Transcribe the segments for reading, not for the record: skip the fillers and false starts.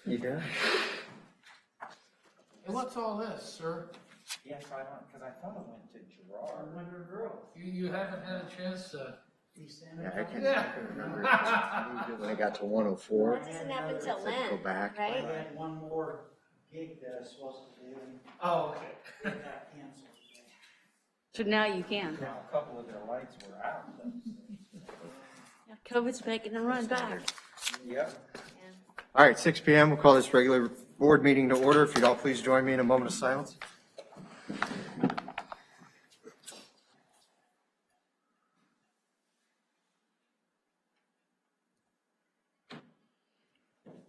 You do? And what's all this, sir? Yes, I don't, because I thought it went to Gerard. You haven't had a chance to. Yeah, I can remember when I got to 104. That doesn't happen till I had to go back. then, right? I had one more gig that I was supposed to do, and Oh, okay. it got canceled. So now you can. Now, a couple of their lights were out. COVID's making them run back. Yep. All right, 6 p.m. We'll call this regular board meeting to order. If you'd all please join me in a moment of silence.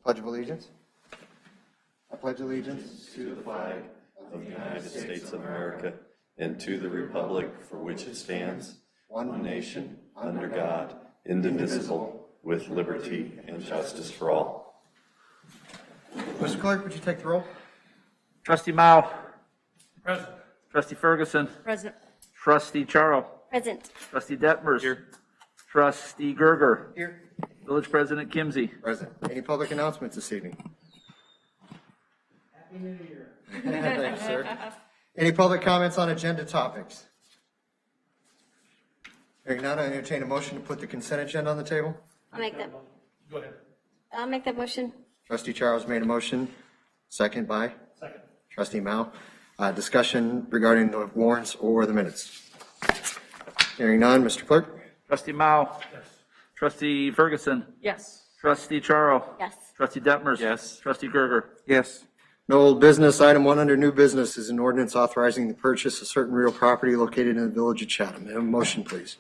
Pledge of allegiance. I pledge allegiance to the flag of the United States of America and to the republic for which it stands, one nation, under God, indivisible, with liberty and justice for all. Mr. Clerk, would you take the roll? Trustee Mao. Present. Trustee Ferguson. Present. Trustee Charles. Present. Trustee Detmers. Here. Trustee Gerger. Here. Village President Kimsey. Present. Any public announcements this evening? Happy New Year. Thanks, sir. Any public comments on agenda topics? Hearing none, I entertain a motion to put the consent agenda on the table. I'll make that. Go ahead. I'll make that motion. Trustee Charles made a motion. Second by? Second. Trustee Mao. Discussion regarding the warrants or the minutes. Hearing none, Mr. Clerk? Trustee Mao. Yes. Trustee Ferguson. Yes. Trustee Charles. Yes. Trustee Detmers. Yes. Trustee Gerger. Yes. No old business. Item 1 under new business is an ordinance authorizing the purchase of certain real property located in the village of Chatham. May I have a motion, please?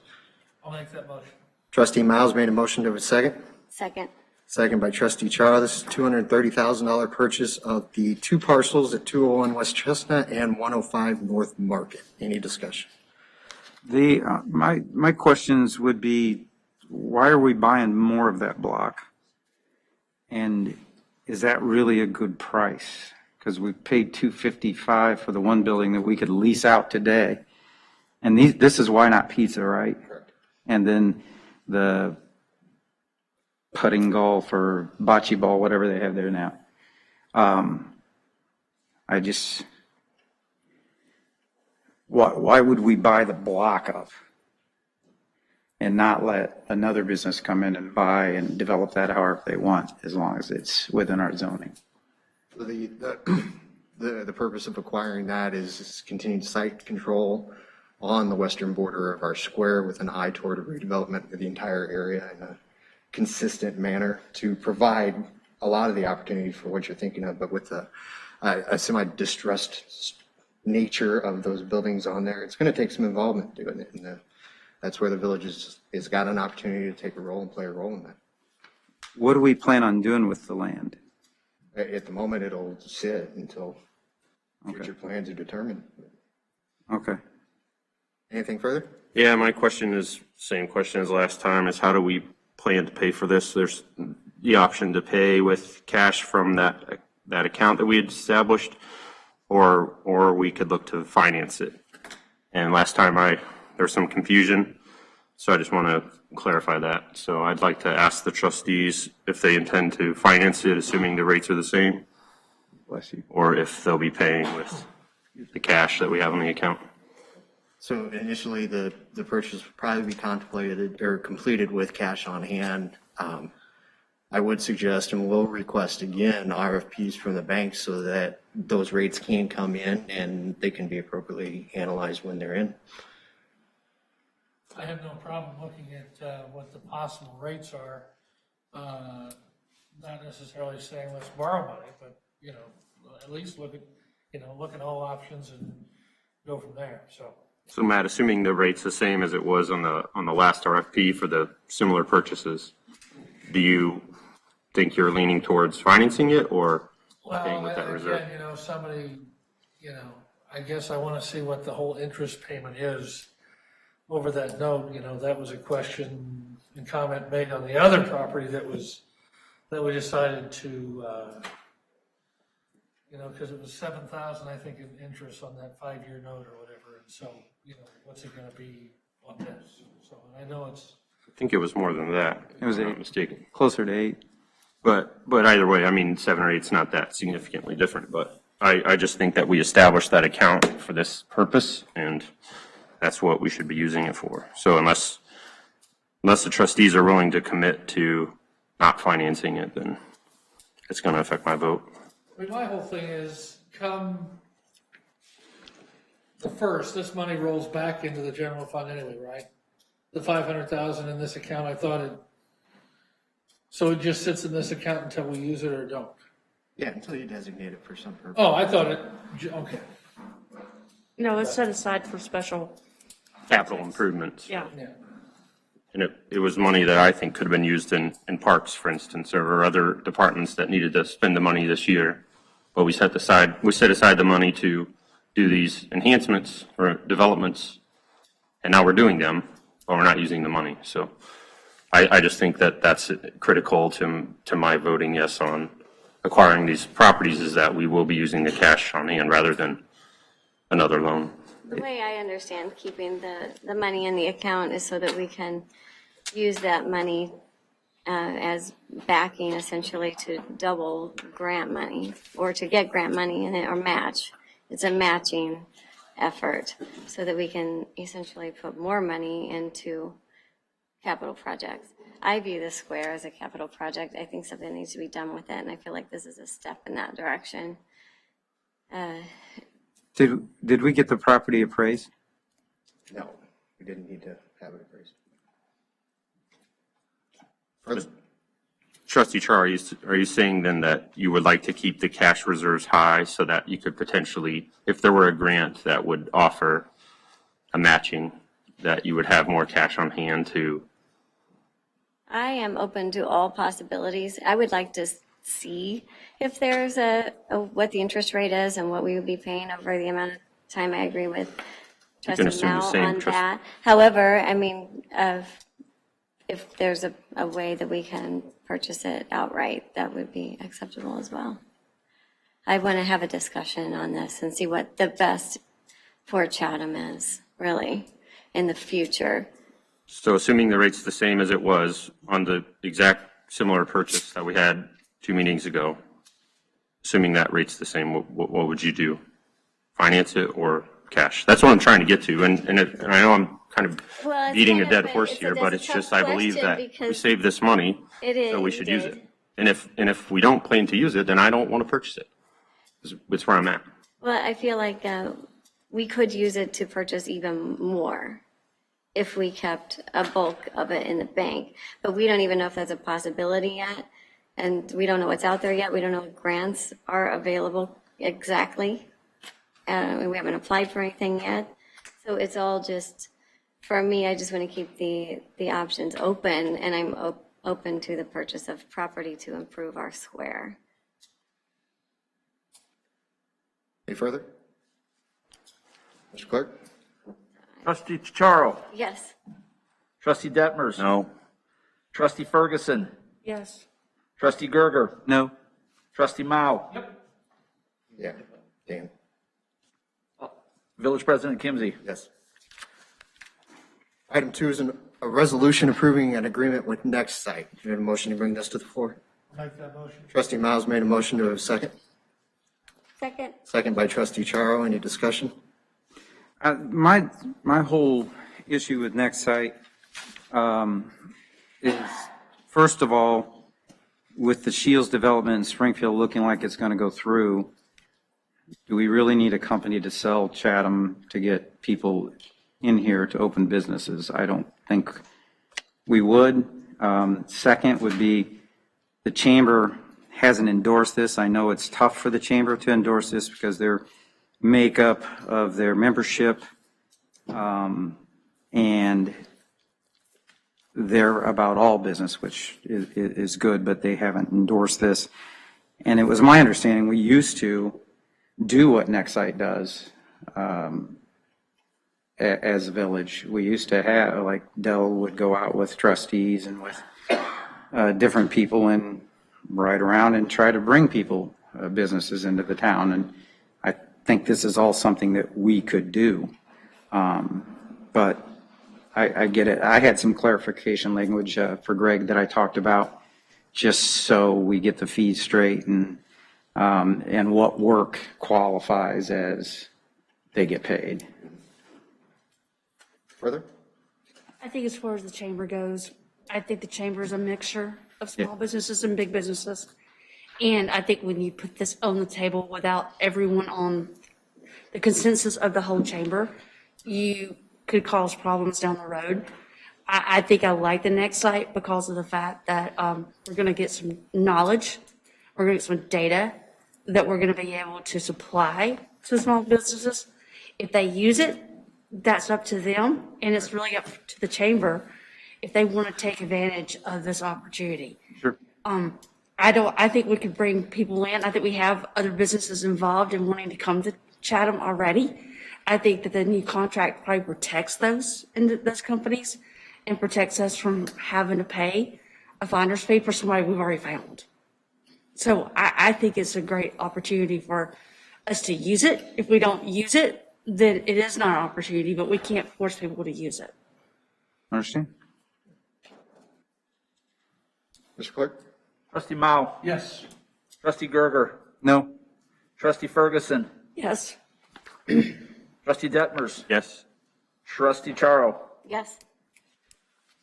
I'll make that motion. Trustee Miles made a motion to a second. Second. Second by Trustee Charles. This is $230,000 purchase of the 2 parcels at 201 West Chestnut and 105 North Market. Any discussion? My questions would be, why are we buying more of that block? And is that really a good price? Because we paid $255 for the one building that we could lease out today. And this is Why Not Pizza, right? Correct. And then the putting golf or bocce ball, whatever they have there now. Why would we buy the block of and not let another business come in and buy and develop that however they want, as long as it's within our zoning? The purpose of acquiring that is continued site control on the western border of our square with an eye toward a redevelopment of the entire area in a consistent manner to provide a lot of the opportunity for what you're thinking of, but with a semi-distressed nature of those buildings on there, it's going to take some involvement doing it. And that's where the village has got an opportunity to take a role and play a role in that. What do we plan on doing with the land? At the moment, it'll sit until future plans are determined. Okay. Anything further? Yeah, my question is, same question as last time, is how do we plan to pay for this? There's the option to pay with cash from that account that we had established, or we could look to finance it. And last time there's some confusion, so I just want to clarify that. So I'd like to ask the trustees if they intend to finance it, assuming the rates are the same, Bless you. or if they'll be paying with the cash that we have on the account. So initially, the purchase would probably be contemplated or completed with cash on hand. I would suggest and will request again RFPs from the banks so that those rates can come in and they can be appropriately analyzed when they're in. I have no problem looking at what the possible rates are. Not necessarily saying let's borrow money, but, at least look at all options and go from there, so. So Matt, assuming the rate's the same as it was on the last RFP for the similar purchases, do you think you're leaning towards financing it or paying with that reserve? Again, somebody, I guess I want to see what the whole interest payment is over that note. That was a question and comment made on the other property that we decided to, because it was $7,000, I think, in interest on that 5-year note or whatever. And so, what's it going to be on this? So I know it's. I think it was more than that. It was if I'm 8. not mistaken. Closer to 8. But either way, I mean, 7 or 8 is not that significantly different, but I just think that we established that account for this purpose, and that's what we should be using it for. So unless the trustees are willing to commit to not financing it, then it's going to affect my vote. I mean, my whole thing is, come the first, this money rolls back into the general fund anyway, right? The 500,000 in this account, I thought it, so it just sits in this account until we use it or don't? Yeah, until you designate it for some purpose. Oh, I thought it, okay, No, it's set aside for special, Capital improvements. yeah. yeah. And it was money that I think could have been used in parks, for instance, or other departments that needed to spend the money this year. But we set aside the money to do these enhancements or developments, and now we're doing them, but we're not using the money. So I just think that that's critical to my voting yes on acquiring these properties, is that we will be using the cash on hand rather than another loan. The way I understand keeping the money in the account is so that we can use that money as backing essentially to double grant money or to get grant money in it or match. It's a matching effort so that we can essentially put more money into capital projects. I view the square as a capital project. I think something needs to be done with it, and I feel like this is a step in that direction. Did we get the property appraised? No, we didn't need to have it appraised. Trustee Char, are you saying then that you would like to keep the cash reserves high so that you could potentially, if there were a grant that would offer a matching, that you would have more cash on hand to? I am open to all possibilities. I would like to see if there's what the interest rate is and what we would be paying over the amount of time. I agree with You can Trustee assume the Mao same, on Trustee. that. However, I mean, if there's a way that we can purchase it outright, that would be acceptable as well. I want to have a discussion on this and see what the best for Chatham is, really, in the future. So assuming the rate's the same as it was on the exact similar purchase that we had 2 meetings ago, assuming that rate's the same, what would you do? Finance it or cash? That's what I'm trying to get to, and I know I'm kind of Well, it's beating a kind of dead a- horse it's a- here, that's but a it's tough just I believe question that we because save this money, it is, so we should use Dave. it. And if we don't plan to use it, then I don't want to purchase it. It's where I'm at. Well, I feel like we could use it to purchase even more if we kept a bulk of it in the bank. But we don't even know if that's a possibility yet. And we don't know what's out there yet. We don't know what grants are available exactly. We haven't applied for anything yet. So it's all just, for me, I just want to keep the options open, and I'm open to the purchase of property to improve our square. Any further? Mr. Clerk? Trustee Chicharo. Yes. Trustee Detmers. No. Trustee Ferguson. Yes. Trustee Gerger. No. Trustee Mao. Yeah. Dan? Village President Kimsey. Yes. Item 2 is a resolution approving an agreement with Next Site. Do you have a motion to bring this to the floor? Make that motion. Trustee Miles made a motion to a second. Second. Second by Trustee Charo. Any discussion? My whole issue with Next Site is, first of all, with the Shields development in Springfield looking like it's going to go through, do we really need a company to sell Chatham to get people in here to open businesses? I don't think we would. Second would be, the chamber hasn't endorsed this. I know it's tough for the chamber to endorse this because their makeup of their membership, and they're about all business, which is good, but they haven't endorsed this. And it was my understanding we used to do what Nexite does as a village. We used to have, like, Dell would go out with trustees and with different people and ride around and try to bring people, businesses into the town. And I think this is all something that we could do. But I get it. I had some clarification language for Greg that I talked about. just so we get the fees straight and what work qualifies as they get paid. Further? I think as far as the chamber goes, I think the chamber is a mixture of small businesses and big businesses. And I think when you put this on the table without everyone on the consensus of the whole chamber, you could cause problems down the road. I think I like the next site because of the fact that we're going to get some knowledge, we're going to get some data that we're going to be able to supply to small businesses. If they use it, that's up to them, and it's really up to the chamber if they want to take advantage of this opportunity. Sure. I think we could bring people in. I think we have other businesses involved in wanting to come to Chatham already. I think that the new contract probably protects those companies and protects us from having to pay a finder's fee for somebody we've already found. So I think it's a great opportunity for us to use it. If we don't use it, then it is not an opportunity, but we can't force people to use it. Understand? Mr. Clerk? Trustee Mao. Yes. Trustee Gerger. No? Trustee Ferguson. Yes. Trustee Detmers. Yes. Trustee Charo. Yes.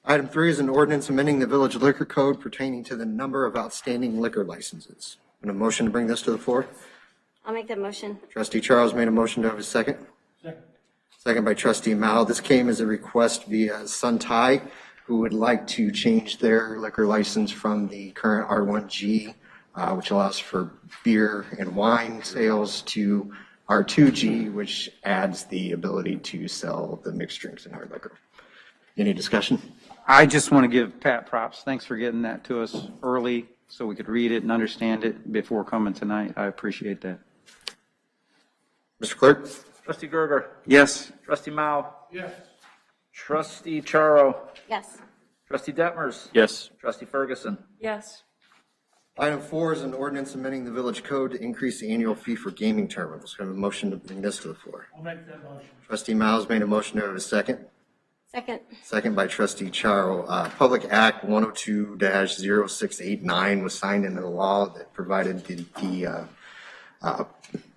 Item 3 is an ordinance amending the village liquor code pertaining to the number of outstanding liquor licenses. And a motion to bring this to the floor. I'll make that motion. Trustee Charles made a motion to have a second. Second by trustee Mao. This came as a request via Sun Tai, who would like to change their liquor license from the current R1G, which allows for beer and wine sales, to R2G, which adds the ability to sell the mixed drinks and hard liquor. Any discussion? I just want to give Pat props. Thanks for getting that to us early so we could read it and understand it before coming tonight. I appreciate that. Mr. Clerk? Trustee Gerger. Yes. Trustee Mao. Yes. Trustee Charo. Yes. Trustee Detmers. Yes. Trustee Ferguson. Yes. Item 4 is an ordinance amending the village code to increase the annual fee for gaming terminals. We have a motion to bring this to the floor. I'll make that motion. Trustee Miles made a motion to have a second. Second. Second by trustee Charo. Public Act 102-0689 was signed into law that provided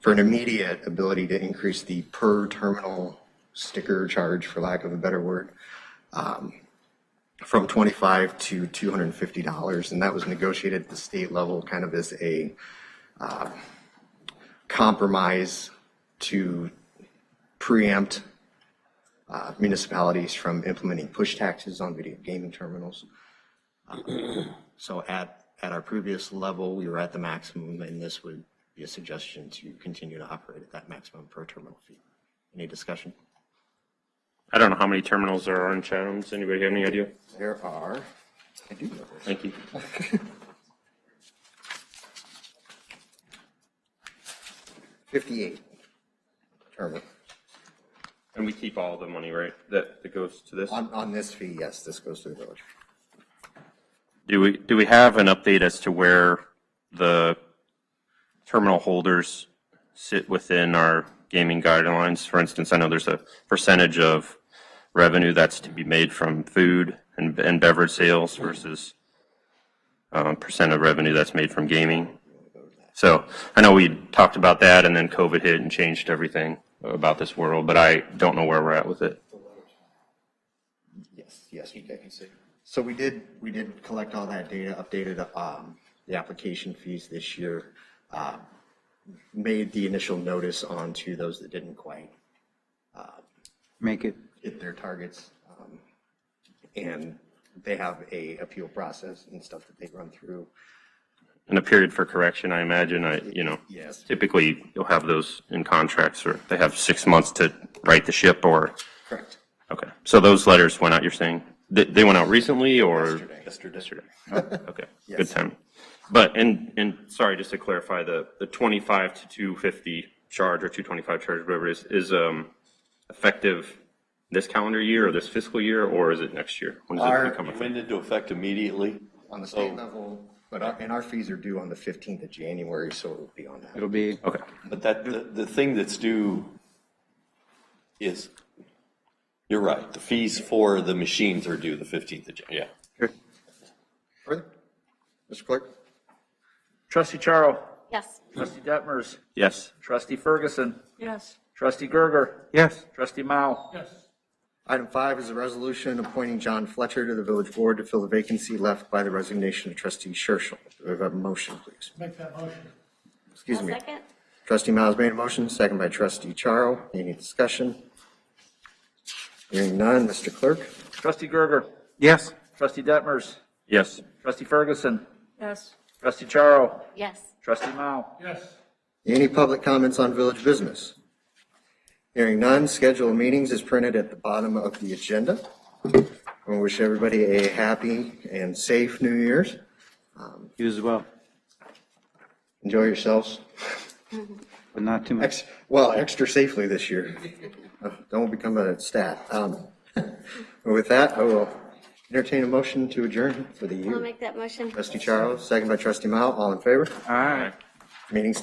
for an immediate ability to increase the per terminal sticker charge, for lack of a better word, from $25 to $250. And that was negotiated at the state level kind of as a compromise to preempt municipalities from implementing push taxes on video gaming terminals. So at our previous level, we were at the maximum, and this would be a suggestion to continue to operate at that maximum per terminal fee. Any discussion? I don't know how many terminals there are in Chatham. Does anybody have any idea? There are, I do know this. Thank you. 58 terminals. And we keep all the money, right, that goes to this? On this fee, yes, this goes to the village. Do we have an update as to where the terminal holders sit within our gaming guidelines? For instance, I know there's a percentage of revenue that's to be made from food and beverage sales versus percent of revenue that's made from gaming. So I know we talked about that, and then COVID hit and changed everything about this world, but I don't know where we're at with it. Yes, we can see. So we did collect all that data, updated the application fees this year, made the initial notice on to those that didn't quite Make it. hit their targets, and they have a appeal process and stuff that they run through. And a period for correction, I imagine, Yes. typically you'll have those in contracts, or they have 6 months to right the ship, or, Correct. okay. So those letters went out, you're saying? They went out recently, or? Yesterday. Okay, Yes. good time. But, and sorry, just to clarify, the 25 to 250 charge, or 225 charge, whatever it is effective this calendar year or this fiscal year, or is it next year? When does it become It went effective? into effect immediately. On the state level, but our fees are due on the 15th of January, so it will be on that. It'll be. Okay, But the thing that's due is, you're right, the fees for the machines are due the 15th of January. Yeah. Further? Mr. Clerk? Trustee Charo. Yes. Trustee Detmers. Yes. Trustee Ferguson. Yes. Trustee Gerger. Yes. Trustee Mao. Yes. Item 5 is a resolution appointing John Fletcher to the village board to fill the vacancy left by the resignation of trustee Scherschel. Do we have a motion, please? Make that motion. Excuse I'll me. second. Trustee Miles made a motion, second by trustee Charo. Any discussion? Hearing none, Mr. Clerk? Trustee Gerger. Yes. Trustee Detmers. Yes. Trustee Ferguson. Yes. Trustee Charo. Yes. Trustee Mao. Yes. Any public comments on village business? Hearing none, schedule of meetings is printed at the bottom of the agenda. I wish everybody a happy and safe New Year's. You as well, Enjoy yourselves. but not too much. Extra safely this year. Don't become a stat. With that, I will entertain a motion to adjourn for the I'll year. make that motion. Trustee Charles, second by trustee Mao. All in favor? All right. Meeting's